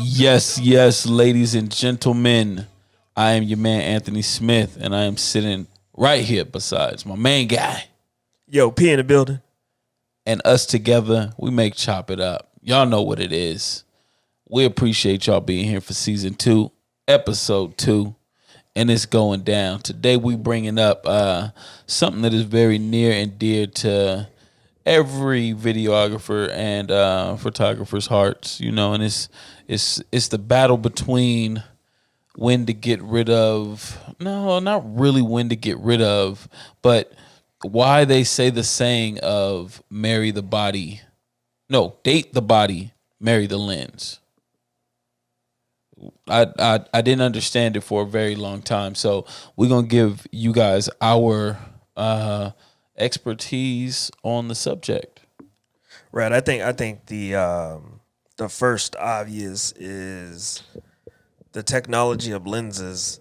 Yes, yes, ladies and gentlemen. I am your man, Anthony Smith, and I am sitting right here besides my main guy. Yo, P in the building. And us together, we make Chop It Up. Y'all know what it is. We appreciate y'all being here for season 2, episode 2, and it's going down. Today we bringing up something that is very near and dear to every videographer and photographer's hearts, you know, and it's the battle between when to get rid of. No, not really when to get rid of, but why they say the saying of marry the body. No, date the body, marry the lens. I didn't understand it for a very long time. So we're gonna give you guys our expertise on the subject. Right. I think the first obvious is the technology of lenses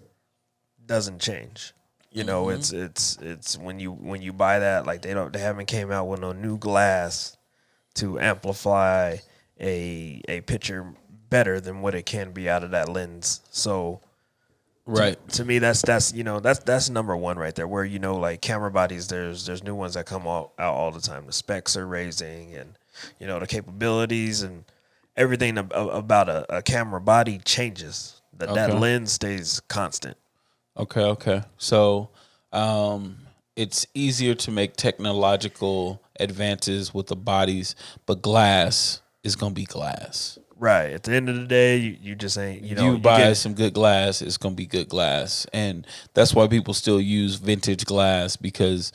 doesn't change. You know, it's when you buy that, like they haven't came out with no new glass to amplify a picture better than what it can be out of that lens. So Right. to me that's number one right there, where like camera bodies, there's new ones that come out all the time. The specs are raising, and the capabilities and everything about a camera body changes. That lens stays constant. Okay. So it's easier to make technological advances with the bodies, but glass is gonna be glass. Right. At the end of the day, you just ain't, You buy some good glass, it's going to be good glass. And that's why people still use vintage glass, because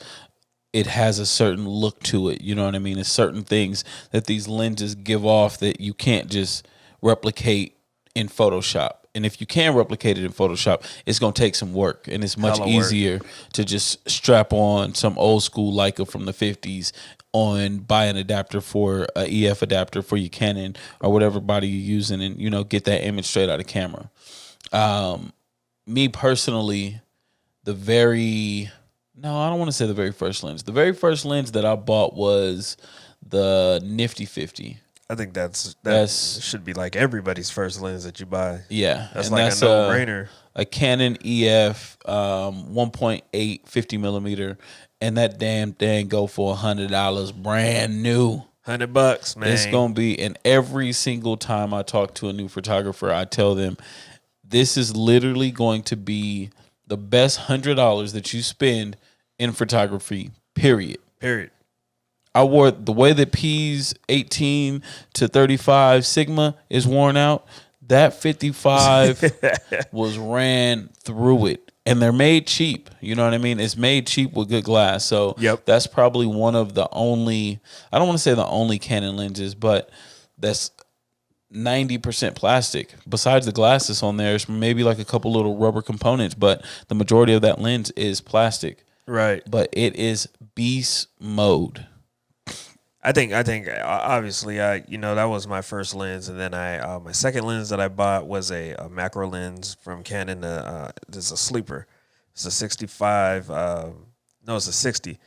it has a certain look to it. You know what I mean? It's certain things that these lenses give off that you can't just replicate in Photoshop. And if you can replicate it in Photoshop, it's going to take some work. And it's much easier to just strap on some old school Leica from the 50s on, buy an adapter for a EF adapter for your Canon or whatever body you're using, and get that image straight out of camera. Me personally, I don't want to say the very first lens. The very first lens that I bought was the Nifty 50. I think that should be like everybody's first lens that you buy. Yeah, that's like a no-brainer. A Canon EF 1.8 50 millimeter, and that damn thing go for $100 brand new. $100, man. It's gonna be, and every single time I talk to a new photographer, I tell them this is literally going to be the best $100 that you spend in photography. Period. I wore the way that P's 18 to 35 Sigma is worn out. That 55 was ran through it, and they're made cheap. You know what I mean? It's made cheap with good glass. So That's probably one of the only, I don't want to say the only Canon lenses, but that's 90% plastic. Besides the glasses on there, it's maybe like a couple little rubber components, but the majority of that lens is plastic. Right. But it is beast mode. I think obviously that was my first lens, and then my second lens that I bought was a macro lens from Canon. This is a sleeper. It's a 65. It's a 60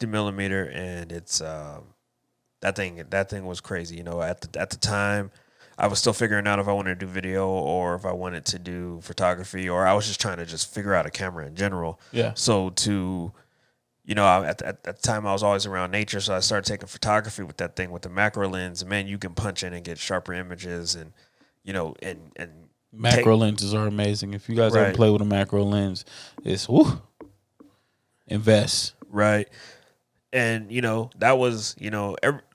millimeter, and it's that thing was crazy. At the time, I was still figuring out if I wanted to do video or if I wanted to do photography, or I was just trying to just figure out a camera in general. Yeah. So at the time I was always around nature, so I started taking photography with that thing, with the macro lens. Man, you can punch in and get sharper images, and and macro lenses are amazing. If you guys ever play with a macro lens, it's invest. Right. And that was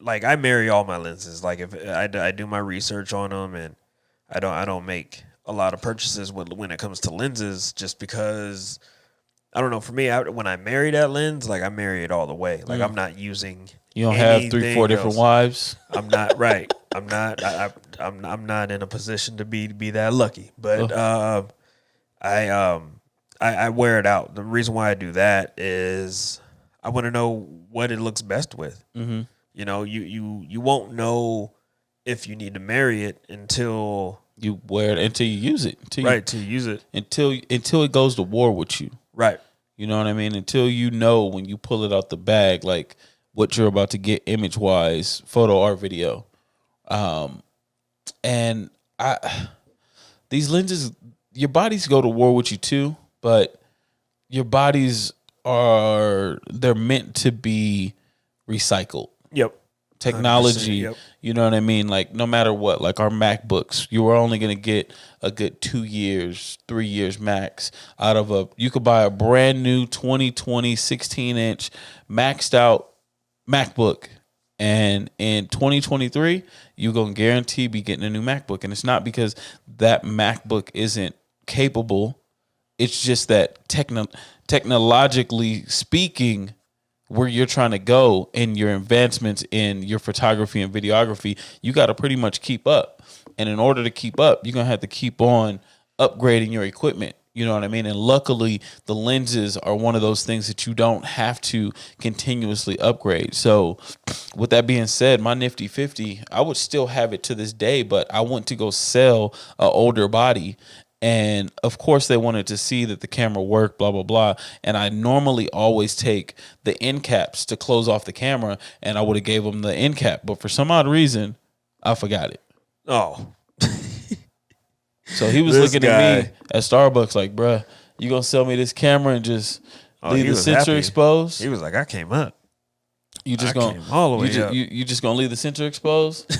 like I marry all my lenses. Like if I do my research on them, and I don't make a lot of purchases when it comes to lenses, just because. I don't know. For me, when I marry that lens, like I marry it all the way. Like I'm not using. You don't have 3-4 different wives. I'm not right. I'm not. I'm not in a position to be that lucky. But I wear it out. The reason why I do that is I want to know what it looks best with. Mm-hmm. You won't know if you need to marry it until you wear it, until you use it. Until you use it. Until it goes to war with you. Right. You know what I mean? Until you know when you pull it out the bag, like what you're about to get image wise, photo or video. And I these lenses, your bodies go to war with you too, but your bodies they're meant to be recycled. Yep. 100%. Technology, Yep. you know what I mean? Like no matter what, like our MacBooks, you are only gonna get a good 2 years, 3 years max out of you could buy a brand new 2020 16-inch maxed out MacBook. And in 2023, you're gonna guarantee be getting a new MacBook. And it's not because that MacBook isn't capable. It's just that technologically speaking, where you're trying to go in your advancements in your photography and videography, you got to pretty much keep up. And in order to keep up, you're going to have to keep on upgrading your equipment. You know what I mean? And luckily, the lenses are one of those things that you don't have to continuously upgrade. So, with that being said, my Nifty 50, I would still have it to this day, but I went to go sell an older body. And of course, they wanted to see that the camera worked, blah, blah, blah. And I normally always take the end caps to close off the camera, and I would have gave them the end cap. But for some odd reason, I forgot it. Oh, So he was This looking guy. at me at Starbucks like, bruh, you gonna sell me this camera and just leave he the was sensor happy. exposed? He was like, I came up. You just I gonna came all the way up. you just gonna leave the sensor exposed?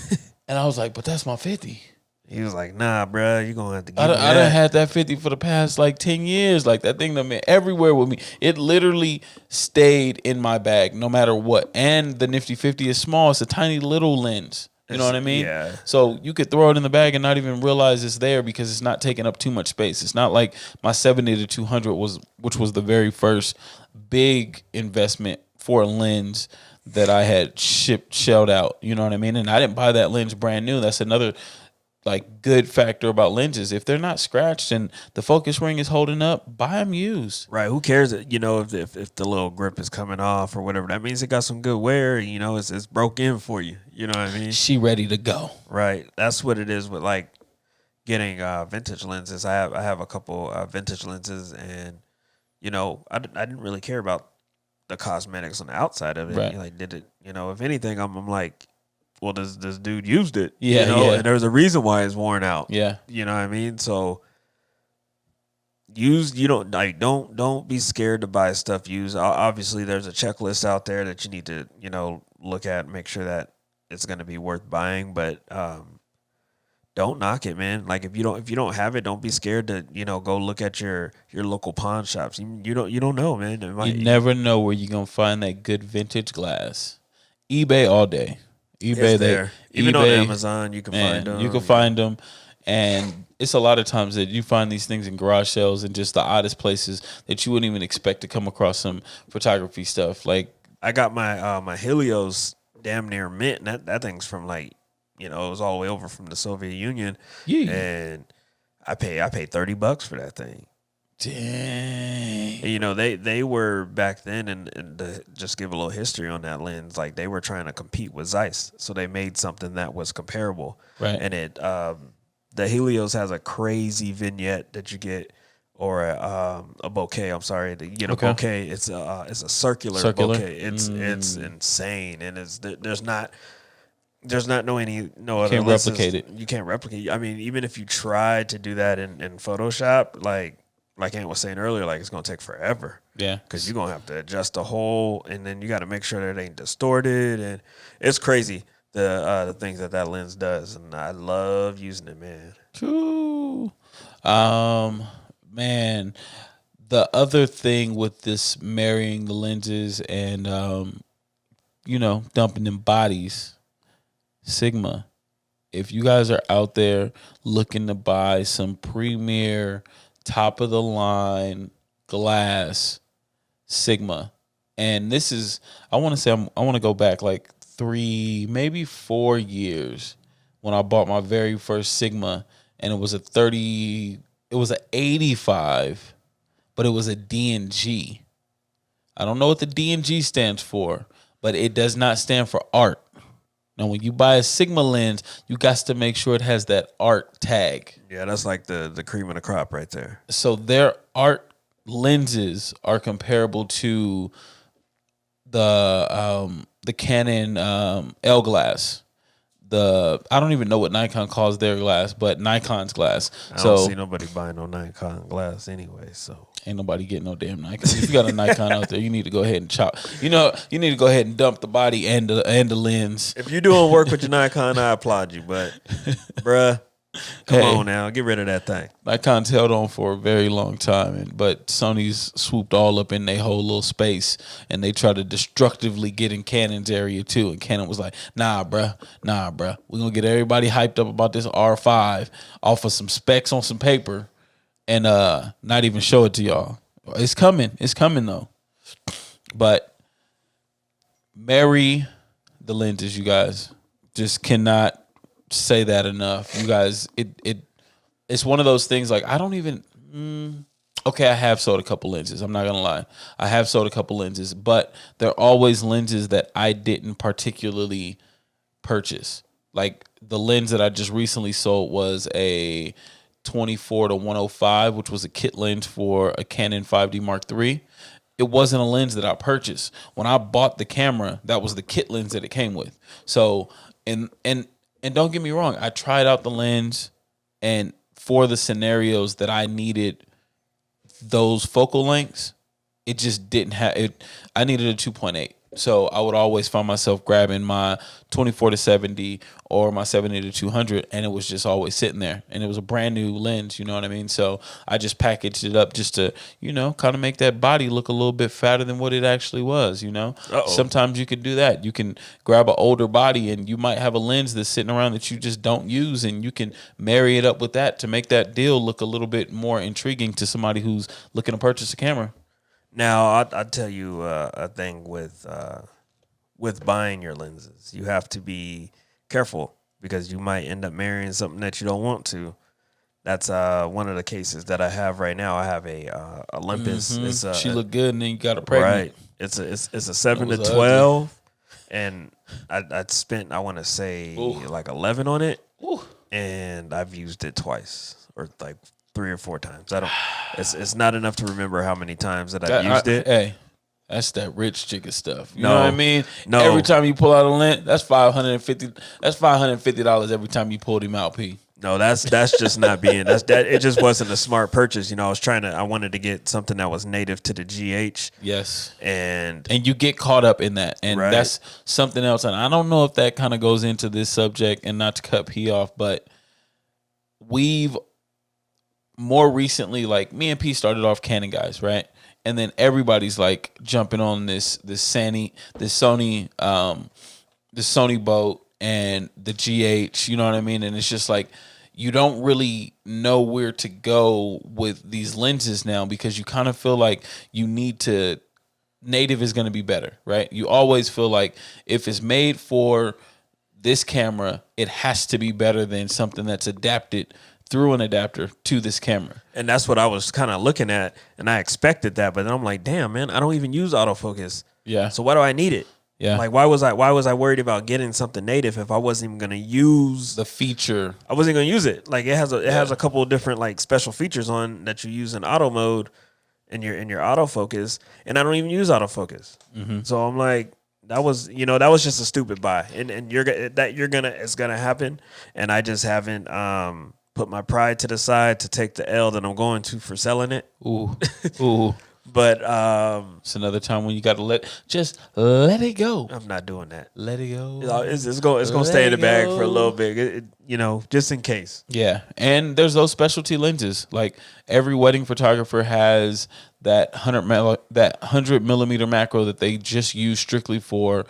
And I was like, but that's my 50. He was like, nah, bruh, you gonna have to give I me done that. had that 50 for the past like 10 years. Like that thing done been everywhere with me. It literally stayed in my bag no matter what. And the Nifty 50 is small. It's a tiny little lens. You know what I mean? Yeah. So you could throw it in the bag and not even realize it's there because it's not taking up too much space. It's not like my 70 to 200 which was the very first big investment for a lens that I had shelled out. You know what I mean? And I didn't buy that lens brand new. That's another like good factor about lenses. If they're not scratched and the focus ring is holding up, buy them used. Right. Who cares? You know, if the little grip is coming off or whatever, that means it got some good wear. You know, it's broke in for you. You know what I mean? She ready to go. Right. That's what it is with like getting vintage lenses. I have a couple vintage lenses, and you know, I didn't really care about the cosmetics on the outside of it. Right. Like, did it? You know, if anything, I'm like, well, this dude used it. Yeah, You know, yeah. and there's a reason why it's worn out. Yeah. You know what I mean? So you don't be scared to buy stuff used. Obviously, there's a checklist out there that you need to, you know, look at, make sure that it's going to be worth buying, but don't knock it, man. Like if you don't have it, don't be scared to, you know, go look at your local pawn shops. You don't know, man. You never know where you're gonna find that good vintage glass. eBay all day. eBay there. Even on Amazon, you can find them. You can find them, and it's a lot of times that you find these things in garage sales and just the oddest places that you wouldn't even expect to come across some photography stuff. Like I got my my Helios damn near mint. And that thing's from like, you know, it was all the way over from the Soviet Union. Yeah. And I paid $30 for that thing. Dang. And, you know, they were back then, and to just give a little history on that lens, like they were trying to compete with Zeiss, so they made something that was comparable. Right. And it the Helios has a crazy vignette that you get, or a bouquet. I'm sorry, to get a bouquet. It's a circular bouquet. It's insane, and there's not no other Can't lenses. replicate it. You can't replicate. I mean, even if you tried to do that in Photoshop, like Ant was saying earlier, like it's gonna take forever. Yeah. Because you're gonna have to adjust the hole, and then you got to make sure that it ain't distorted, and it's crazy the things that lens does, and I love using it, man. True. Man, the other thing with this marrying the lenses and you know, dumping them bodies, Sigma. If you guys are out there looking to buy some premier, top of the line glass, Sigma, and this is, I want to go back like 3, maybe 4 years when I bought my very first Sigma, and it was it was an 85, but it was a DNG. I don't know what the DNG stands for, but it does not stand for art. Now, when you buy a Sigma lens, you got to make sure it has that art tag. Yeah, that's like the cream of the crop right there. So their art lenses are comparable to the Canon L glass. I don't even know what Nikon calls their glass, but Nikon's glass. I don't So see nobody buying no Nikon glass anyway. So ain't nobody getting no damn Nikon. If you got a Nikon out there, you need to go ahead and chop. You know, you need to go ahead and dump the body and the lens. if you're doing work with your Nikon, I applaud you. But, bruh, come Hey. on now, get rid of that thing. Nikon's held on for a very long time, but Sony's swooped all up in their whole little space, and they try to destructively get in Canon's area too. And Canon was like, nah, bruh. We're going to get everybody hyped up about this R5 off of some specs on some paper and not even show it to y'all. It's coming. It's coming, though. But marry the lenses, you guys. Just cannot say that enough. You guys, it's one of those things like I don't even okay, I have sold a couple lenses. I'm not gonna lie. I have sold a couple lenses, but they're always lenses that I didn't particularly purchase. Like the lens that I just recently sold was a 24 to 105, which was a kit lens for a Canon 5D Mark III. It wasn't a lens that I purchased. When I bought the camera, that was the kit lens that it came with. So and don't get me wrong, I tried out the lens, and for the scenarios that I needed those focal lengths, it just didn't have it. I needed a 2.8. So I would always find myself grabbing my 24 to 70 or my 70 to 200, and it was just always sitting there. And it was a brand new lens, you know what I mean? So I just packaged it up just to, kind of make that body look a little bit fatter than what it actually was, Uh-oh. Sometimes you can do that. You can grab an older body, and you might have a lens that's sitting around that you just don't use, and you can marry it up with that to make that deal look a little bit more intriguing to somebody who's looking to purchase a camera. Now, I'll tell you a thing with buying your lenses. You have to be careful because you might end up marrying something that you don't want to. That's one of the cases that I have right now. I have a Olympus. Mm-hmm. It's She looked good, and then you got her pregnant. Right. It's a 7 to That was 12, and I spent I want to say Ooh. like 11 on it, Ooh. and I've used it twice or like 3 or 4 times. I don't. It's not enough to remember how many times that I've used it. Hey, that's that rich chicken stuff. You No. know what I mean? No. Every time you pull out a lint, that's $550. That's $550 every time you pulled him out, P. No, that's just not being that. It just wasn't a smart purchase. I wanted to get something that was native to the GH. Yes. And you get caught up in that. And Right. that's something else. And I don't know if that kind of goes into this subject, and not to cut P off, but we've more recently, like me and P started off Canon guys, right? And then everybody's like jumping on this Sony boat and the GH, you know what I mean? And it's just like you don't really know where to go with these lenses now, because you kind of feel like you need to native is going to be better, right? You always feel like if it's made for this camera, it has to be better than something that's adapted through an adapter to this camera. And that's what I was kind of looking at, and I expected that, but then I'm like, damn, man, I don't even use autofocus. Yeah. So why do I need it? Yeah. Like, why was I worried about getting something native if I wasn't even gonna use The feature. I wasn't gonna use it. Like, it has a couple of different like special features on that you use in auto mode in your autofocus, and I don't even use autofocus. Mm-hmm. So I'm like, that was just a stupid buy, and it's gonna happen, and I just haven't put my pride to the side to take the L that I'm going to for selling it. Ooh. But It's another time when you got to let it go. I'm not doing that. Let it go. It's gonna stay in the bag for a little bit, just in case. Yeah, and there's those specialty lenses. Like every wedding photographer has that 100 millimeter macro that they just use strictly for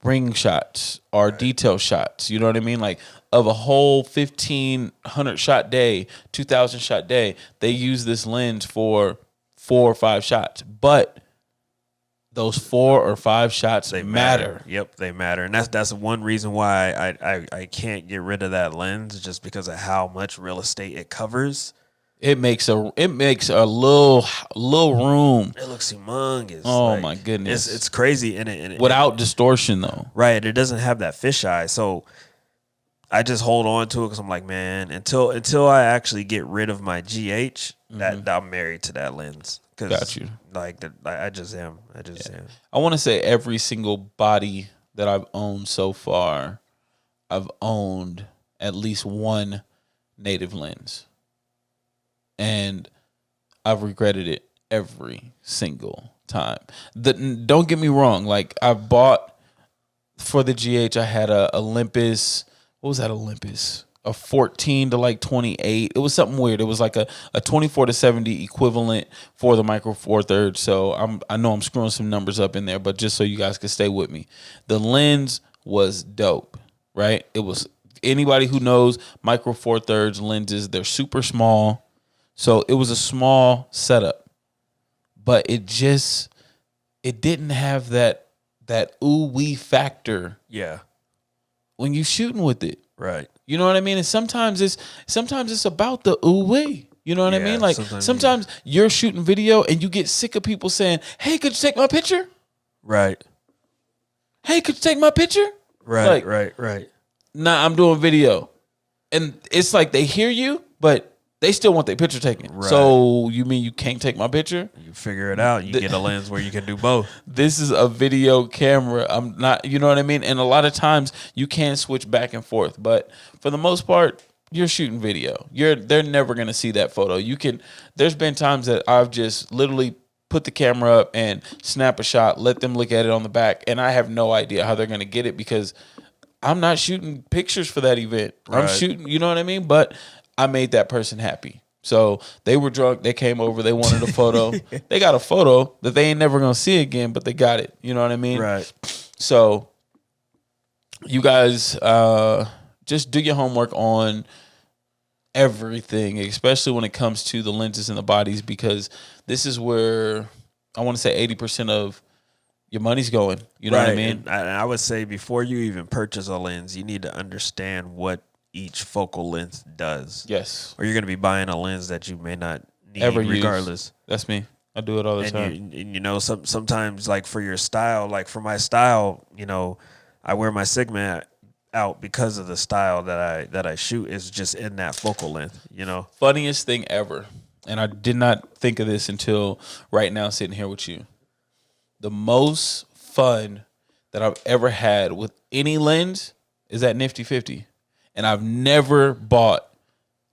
ring shots or detail shots. You know what I mean? Like of a whole 1,500 shot day, 2,000 shot day, they use this lens for 4 or 5 shots. But those 4 or 5 shots, they matter. Yep, they matter, and that's one reason why I can't get rid of that lens, just because of how much real estate it covers. It makes a little room. It looks humongous. Oh my goodness, it's crazy, and without distortion though. Right, it doesn't have that fisheye. So I just hold on to it because I'm like, man, until I actually get rid of my GH, that I'm married to that lens. Got Because you. like I just am. I just am. I want to say every single body that I've owned so far, I've owned at least one native lens, and I've regretted it every single time. Don't get me wrong. Like I bought for the GH, I had a Olympus. What was that Olympus? A 14 to like 28. It was something weird. It was like a 24 to 70 equivalent for the Micro Four Thirds. So I know I'm screwing some numbers up in there, but just so you guys can stay with me, the lens was dope, right? It was anybody who knows Micro Four Thirds lenses. They're super small, so it was a small setup, but it didn't have that ooh wee factor Yeah. when you shooting with it. Right. You know what I mean? And sometimes it's about the ooh wee. You know what I Yeah, mean? Like sometimes you're shooting video and you get sick of people saying, "Hey, could you take my picture? Right. Hey, could you take my picture?" Right. Like, Right. nah, I'm doing video. And it's like they hear you, but they still want their picture taken. Right. So you mean you can't take my picture? You figure it out. You get a lens where you can do both. This is a video camera. I'm not, you know what I mean? And a lot of times you can switch back and forth, but for the most part, you're shooting video. They're never going to see that photo. There's been times that I've just literally put the camera up and snap a shot, let them look at it on the back, and I have no idea how they're going to get it because I'm not shooting pictures for that event. I'm Right. shooting, you know what I mean? But I made that person happy. So they were drunk. They came over. They wanted a photo. They got a photo that they ain't never going to see again, but they got it. You know what I mean? Right. So you guys just do your homework on everything, especially when it comes to the lenses and the bodies, because this is where I want to say 80% of your money's going. You know what I mean? And I would say before you even purchase a lens, you need to understand what each focal length does. Yes. Or you're going to be buying a lens that you may not need Ever use. regardless. That's me. I do it all the time. You know, sometimes like for your style, like for my style, you know, I wear my Sigma out because of the style that I shoot is just in that focal length, you know. Funniest thing ever, and I did not think of this until right now sitting here with you. The most fun that I've ever had with any lens is that Nifty 50. And I've never bought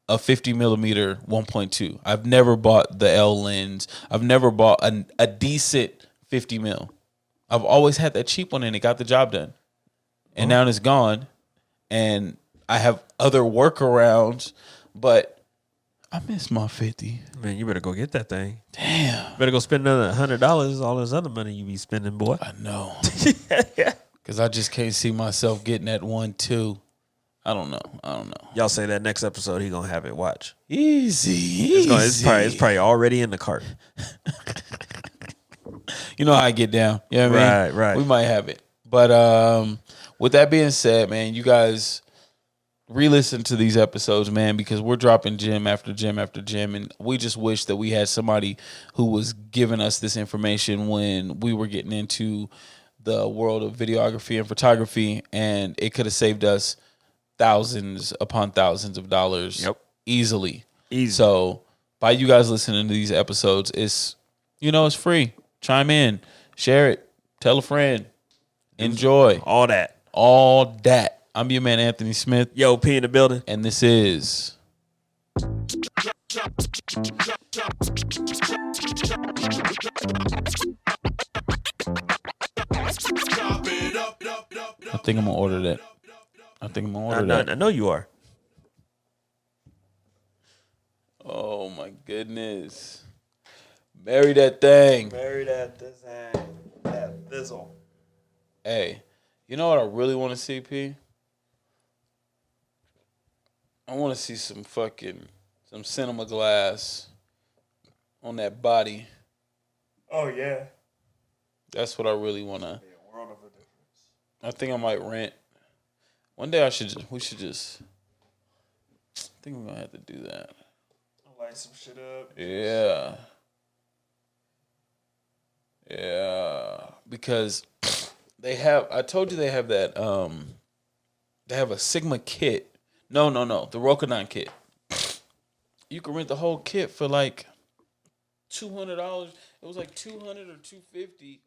a 50 millimeter 1.2. I've never bought the L lens. I've never bought a decent 50 mil. I've always had that cheap one and it got the job done. And now it's gone. And I have other workarounds, but I miss my 50. Man, you better go get that thing. Damn. Better go spend another $100. All this other money you be spending, boy. I know. Because I just can't see myself getting that 1.2. I don't know. Y'all say that next episode he gonna have it. Watch. Easy. It's probably already in the cart. You know how I get down. You know what I mean? Right. We might have it. But with that being said, man, you guys re-listen to these episodes, man, because we're dropping gym after gym after gym, and we just wish that we had somebody who was giving us this information when we were getting into the world of videography and photography, and it could have saved us thousands upon thousands of dollars. Yep. Easily. Easy. So by you guys listening to these episodes, it's free. Chime in, share it, tell a friend, enjoy All that. all that. I'm your man Anthony Smith, Yo, P in the building. and this is I think I'm gonna order that. I know you are. Oh my goodness. Marry that thing. Marry that thizzle. Hey, you know what I really want to see, P? I want to see some cinema glass on that body. Oh yeah. That's what I really want to. A world of a difference. I think I might rent. One day we should just. I think we're going to have to do that. Light some shit up. Yeah. Yeah. Because I told you they have that They have a Sigma kit. No, no, no. The Rokinon kit. You can rent the whole kit for like $200. It was like 200 or 250.